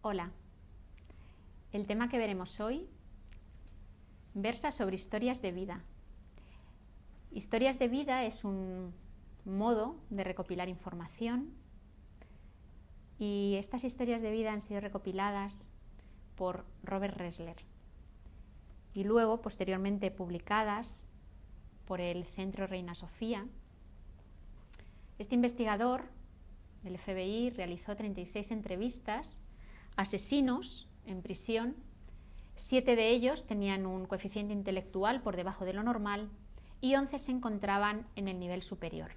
Hola, el tema que veremos hoy versa sobre historias de vida. Historias de vida es un modo de recopilar información y estas historias de vida han sido recopiladas por Robert Ressler y luego posteriormente publicadas por el Centro Reina Sofía. Este investigador del FBI realizó 36 entrevistas a asesinos en prisión. 7 de ellos tenían un coeficiente intelectual por debajo de lo normal y 11 se encontraban en el nivel superior.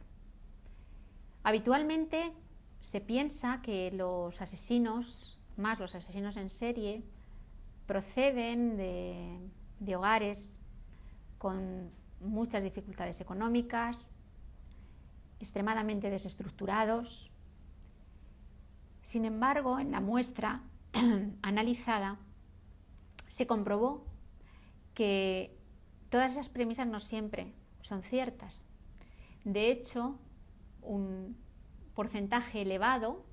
Habitualmente se piensa que los asesinos, más los asesinos en serie, proceden de hogares con muchas dificultades económicas, extremadamente desestructurados. Sin embargo, en la muestra analizada se comprobó que todas esas premisas no siempre son ciertas. De hecho, un porcentaje elevado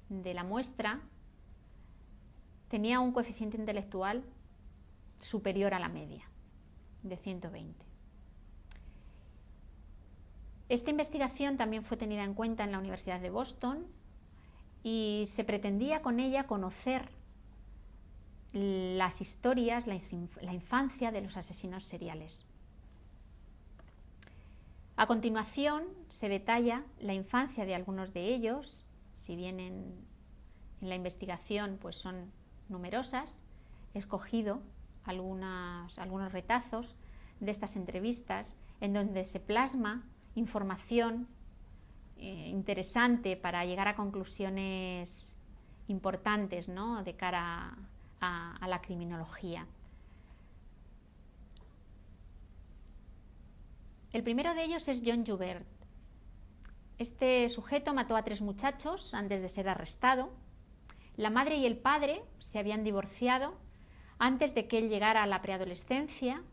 de la muestra tenía un coeficiente intelectual superior a la media, de 120. Esta investigación también fue tenida en cuenta en la Universidad de Boston y se pretendía con ella conocer las historias, la infancia de los asesinos seriales. A continuación se detalla la infancia de algunos de ellos, si bien en la investigación pues son numerosas. He escogido algunos retazos de estas entrevistas en donde se plasma información interesante para llegar a conclusiones importantes, ¿no?, de cara a la criminología. El primero de ellos es John Joubert. Este sujeto mató a 3 muchachos antes de ser arrestado. La madre y el padre se habían divorciado antes de que él llegara a la preadolescencia,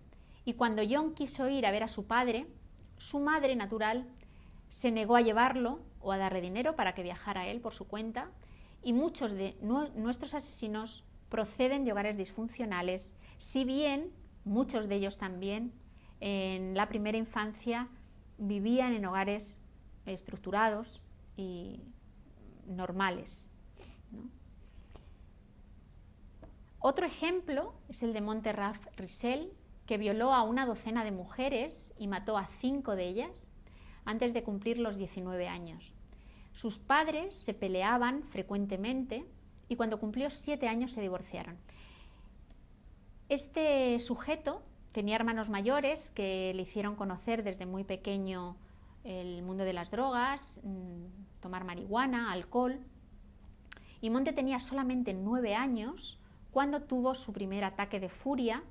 y cuando John quiso ir a ver a su padre, su madre natural se negó a llevarlo o a darle dinero para que viajara él por su cuenta, y muchos de nuestros asesinos proceden de hogares disfuncionales, si bien muchos de ellos también en la primera infancia vivían en hogares estructurados y normales, ¿no? Otro ejemplo es el de Monte-Ralph Rizal, que violó a una docena de mujeres y mató a 5 de ellas antes de cumplir los 19 años. Sus padres se peleaban frecuentemente y cuando cumplió 7 años se divorciaron. Este sujeto tenía hermanos mayores que le hicieron conocer desde muy pequeño el mundo de las drogas, tomar marihuana, alcohol, y Monte tenía solamente 9 años cuando tuvo su primer ataque de furia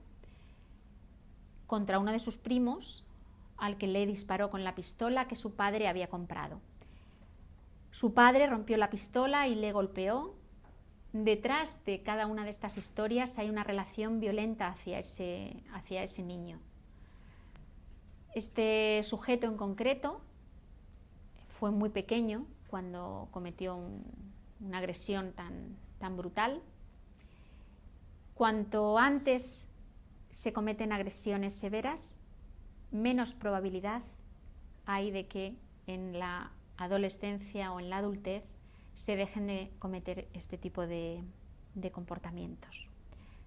contra uno de sus primos, al que le disparó con la pistola que su padre había comprado. Su padre rompió la pistola y le golpeó. Detrás de cada una de estas historias hay una relación violenta hacia ese niño. Este sujeto en concreto fue muy pequeño cuando cometió una agresión tan brutal. Cuanto antes se cometen agresiones severas, menos probabilidad hay de que en la adolescencia o en la adultez se dejen de cometer este tipo de comportamientos.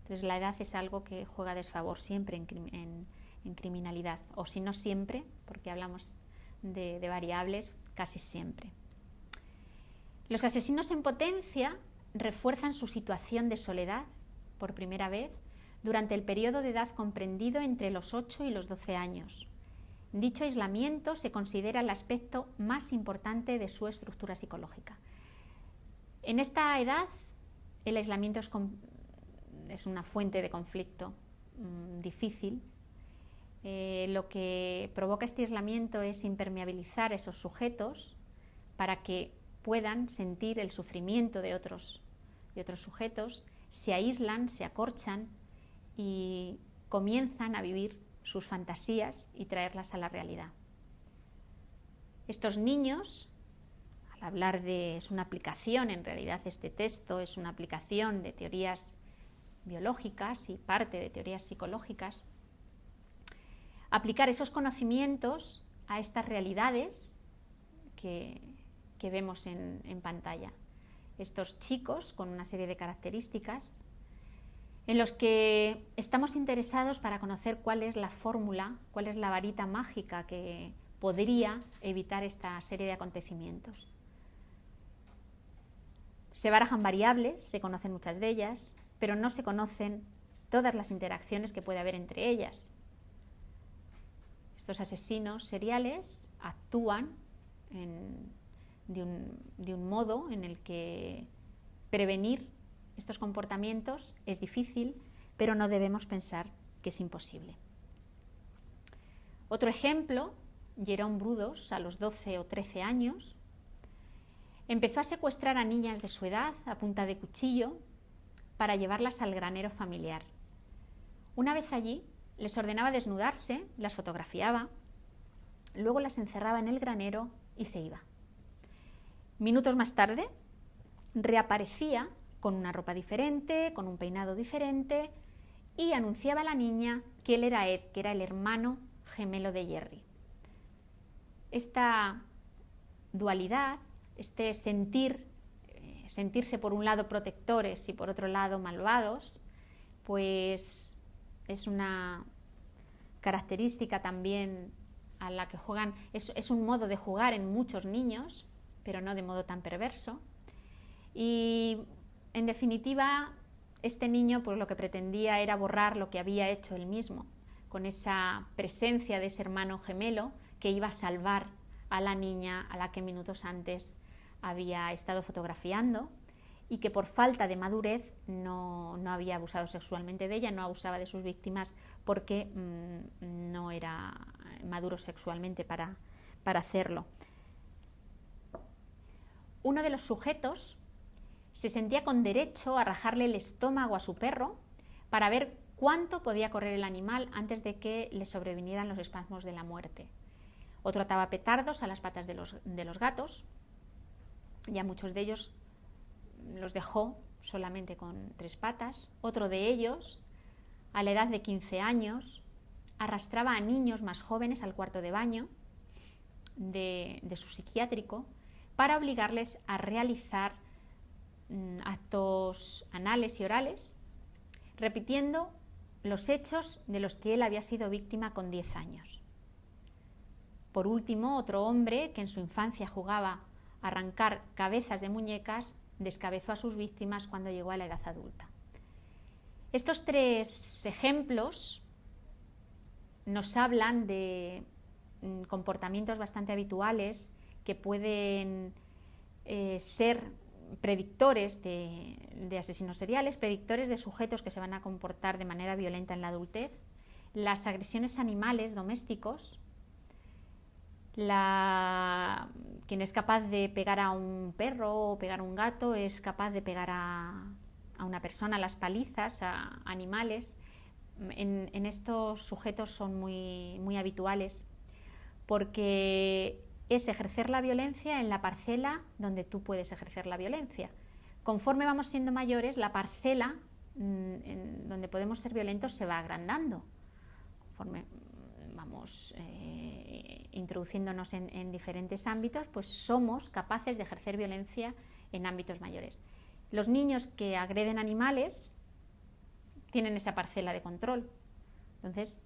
Entonces la edad es algo que juega a desfavor siempre en criminalidad, o si no siempre, porque hablamos de variables, casi siempre. Los asesinos en potencia refuerzan su situación de soledad por primera vez durante el periodo de edad comprendido entre los 8 y los 12 años. Dicho aislamiento se considera el aspecto más importante de su estructura psicológica. En esta edad, el aislamiento es una fuente de conflicto difícil. Lo que provoca este aislamiento es impermeabilizar a esos sujetos para que puedan sentir el sufrimiento de otros sujetos, se aíslan, se acorchan y comienzan a vivir sus fantasías y traerlas a la realidad. Estos niños, al hablar de, es una aplicación, en realidad este texto es una aplicación de teorías biológicas y parte de teorías psicológicas, aplicar esos conocimientos a estas realidades que vemos en pantalla. Estos chicos con una serie de características en los que estamos interesados para conocer cuál es la fórmula, cuál es la varita mágica que podría evitar esta serie de acontecimientos. Se barajan variables, se conocen muchas de ellas, pero no se conocen todas las interacciones que puede haber entre ellas. Estos asesinos seriales actúan de un modo en el que prevenir estos comportamientos es difícil, pero no debemos pensar que es imposible. Otro ejemplo, Jerome Brudos, a los 12 o 13 años, empezó a secuestrar a niñas de su edad a punta de cuchillo para llevarlas al granero familiar. Una vez allí, les ordenaba desnudarse, las fotografiaba, luego las encerraba en el granero y se iba. Minutos más tarde, reaparecía con una ropa diferente, con un peinado diferente, y anunciaba a la niña que él era Ed, que era el hermano gemelo de Jerry. Esta dualidad, este sentirse por un lado protectores y por otro lado malvados, pues es una característica también a la que juegan, es un modo de jugar en muchos niños, pero no de modo tan perverso. Y en definitiva, este niño pues lo que pretendía era borrar lo que había hecho él mismo, con esa presencia de ese hermano gemelo que iba a salvar a la niña a la que minutos antes había estado fotografiando y que por falta de madurez no había abusado sexualmente de ella, no abusaba de sus víctimas porque no era maduro sexualmente para hacerlo. Uno de los sujetos se sentía con derecho a rajarle el estómago a su perro para ver cuánto podía correr el animal antes de que le sobrevinieran los espasmos de la muerte. Otro ataba petardos a las patas de los gatos, ya muchos de ellos los dejó solamente con 3 patas. Otro de ellos, a la edad de 15 años, arrastraba a niños más jóvenes al cuarto de baño de su psiquiátrico para obligarles a realizar actos anales y orales, repitiendo los hechos de los que él había sido víctima con 10 años. Por último, otro hombre que en su infancia jugaba a arrancar cabezas de muñecas descabezó a sus víctimas cuando llegó a la edad adulta. Estos 3 ejemplos nos hablan de comportamientos bastante habituales que pueden ser predictores de asesinos seriales, predictores de sujetos que se van a comportar de manera violenta en la adultez, las agresiones animales domésticos, quien es capaz de pegar a un perro o pegar a un gato es capaz de pegar a una persona, las palizas a animales. En estos sujetos son muy habituales porque es ejercer la violencia en la parcela donde tú puedes ejercer la violencia. Conforme vamos siendo mayores, la parcela en donde podemos ser violentos se va agrandando. Conforme vamos introduciéndonos en diferentes ámbitos, pues somos capaces de ejercer violencia en ámbitos mayores. Los niños que agreden animales tienen esa parcela de control. Entonces,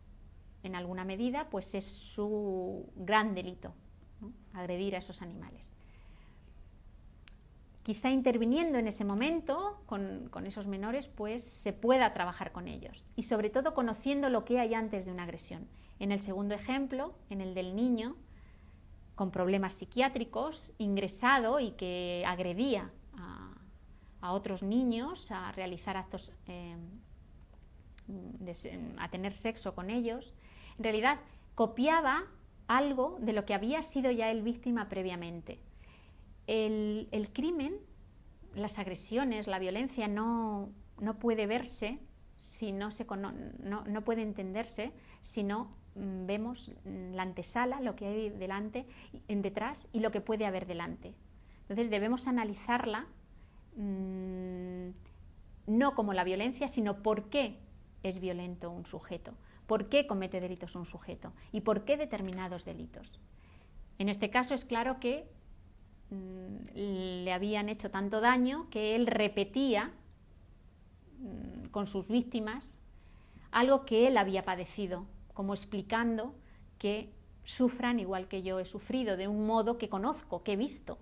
en alguna medida, pues es su gran delito, ¿no? Agredir a esos animales. Quizá interviniendo en ese momento con esos menores, pues se pueda trabajar con ellos y sobre todo conociendo lo que hay antes de una agresión. En el segundo ejemplo, en el del niño con problemas psiquiátricos, ingresado y que agredía a otros niños, a realizar actos, a tener sexo con ellos, en realidad copiaba algo de lo que había sido ya él víctima previamente. El crimen, las agresiones, la violencia no puede verse si no puede entenderse si no vemos la antesala, lo que hay detrás y lo que puede haber delante. Entonces debemos analizarla no como la violencia, sino por qué es violento un sujeto, por qué comete delitos un sujeto y por qué determinados delitos. En este caso es claro que le habían hecho tanto daño que él repetía con sus víctimas algo que él había padecido, como explicando que sufran igual que yo he sufrido, de un modo que conozco, que he visto.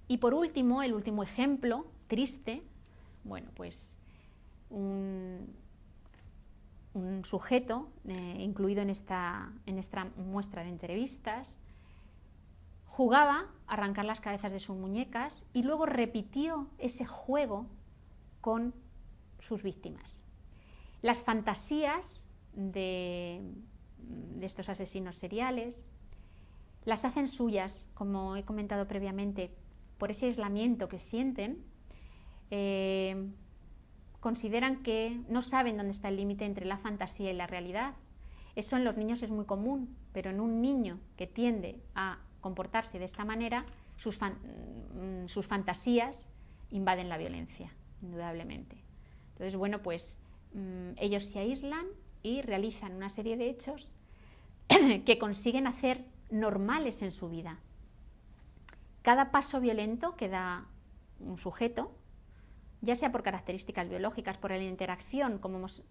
Y por último, el último ejemplo triste, bueno, pues un sujeto incluido en esta muestra de entrevistas jugaba a arrancar las cabezas de sus muñecas y luego repitió ese juego con sus víctimas. Las fantasías de estos asesinos seriales las hacen suyas, como he comentado previamente, por ese aislamiento que sienten. Consideran que no saben dónde está el límite entre la fantasía y la realidad. Eso en los niños es muy común, pero en un niño que tiende a comportarse de esta manera, sus fantasías invaden la violencia, indudablemente. Entonces, bueno, pues ellos se aíslan y realizan una serie de hechos que consiguen hacer normales en su vida. Cada paso violento que da un sujeto, ya sea por características biológicas, por la interacción, como hemos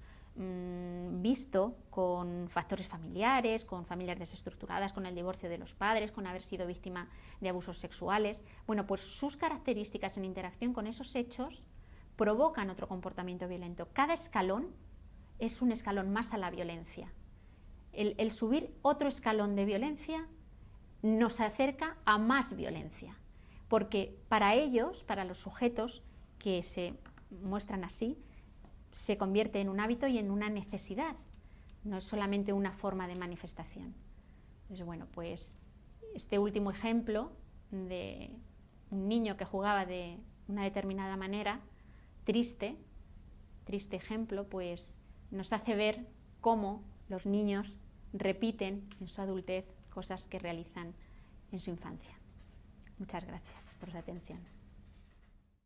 visto, con factores familiares, con familias desestructuradas, con el divorcio de los padres, con haber sido víctima de abusos sexuales, bueno, pues sus características en interacción con esos hechos provocan otro comportamiento violento. Cada escalón es un escalón más a la violencia. El subir otro escalón de violencia nos acerca a más violencia, porque para ellos, para los sujetos que se muestran así, se convierte en un hábito y en una necesidad, no es solamente una forma de manifestación. Entonces, bueno, pues este último ejemplo de un niño que jugaba de una determinada manera, triste ejemplo, pues nos hace ver cómo los niños repiten en su adultez cosas que realizan en su infancia. Muchas gracias por su atención.